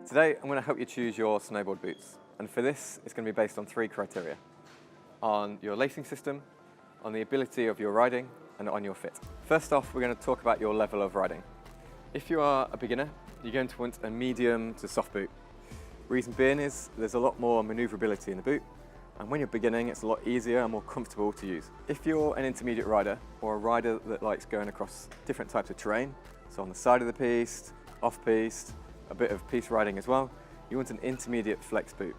Today I'm going to help you choose your snowboard boots, and for this it's going to be based on three criteria: on your lacing system, on the ability of your riding, and on your fit. First off, we're going to talk about your level of riding. If you are a beginner, you're going to want a medium to soft boot. Reason being is there's a lot more manoeuvrability in the boot, and when you're beginning it's a lot easier and more comfortable to use. If you're an intermediate rider, or a rider that likes going across different types of terrain, so on the side of the piste, off-piste, a bit of piste riding as well, you want an intermediate flex boot.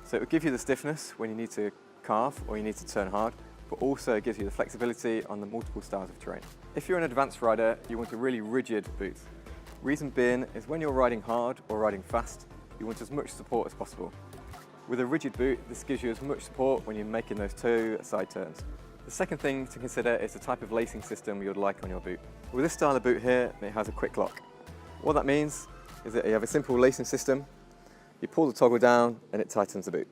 So it will give you the stiffness when you need to carve or you need to turn hard, but also it gives you the flexibility on the multiple styles of terrain. If you're an advanced rider, you want a really rigid boot. Reason being is when you're riding hard or riding fast, you want as much support as possible. With a rigid boot, this gives you as much support when you're making those toe side turns. The second thing to consider is the type of lacing system you'd like on your boot. With this style of boot here, it has a quick lock. What that means is that you have a simple lacing system, you pull the toggle down and it tightens the boot.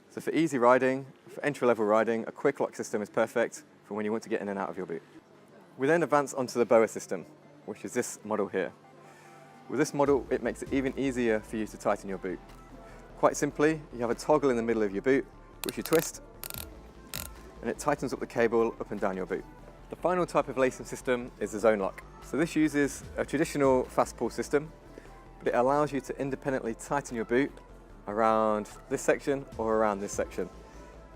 So for easy riding, for entry-level riding, a quick lock system is perfect for when you want to get in and out of your boot. We then advance onto the boa system, which is this model here. With this model, it makes it even easier for you to tighten your boot. Quite simply, you have a toggle in the middle of your boot, which you twist, and it tightens up the cable up and down your boot. The final type of lacing system is the zone lock. So this uses a traditional fast pull system, but it allows you to independently tighten your boot around this section or around this section.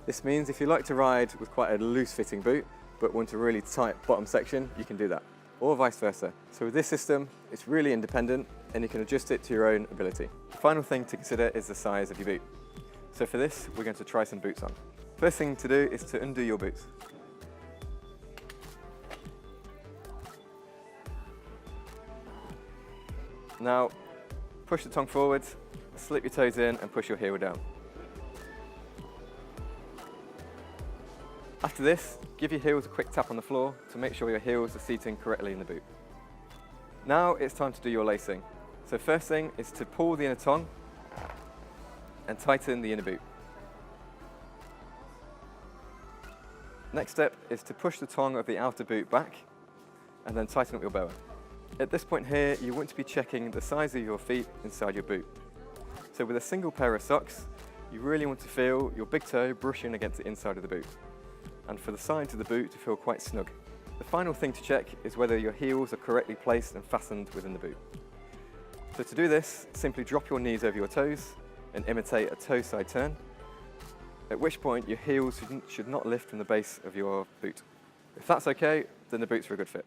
This means if you like to ride with quite a loose fitting boot, but want a really tight bottom section, you can do that, or vice versa. So with this system, it's really independent and you can adjust it to your own ability. The final thing to consider is the size of your boot. So for this, we're going to try some boots on. First thing to do is to undo your boots. Now, push the tongue forward, slip your toes in and push your heel down. After this, give your heels a quick tap on the floor to make sure your heels are seating correctly in the boot. Now it's time to do your lacing. So first thing is to pull the inner tongue and tighten the inner boot. Next step is to push the tongue of the outer boot back and then tighten up your boa. At this point here, you want to be checking the size of your feet inside your boot. So with a single pair of socks, you really want to feel your big toe brushing against the inside of the boot, and for the sides of the boot to feel quite snug. The final thing to check is whether your heels are correctly placed and fastened within the boot. So to do this, simply drop your knees over your toes and imitate a toe side turn, at which point your heels should not lift from the base of your boot. If that's okay, then the boots are a good fit.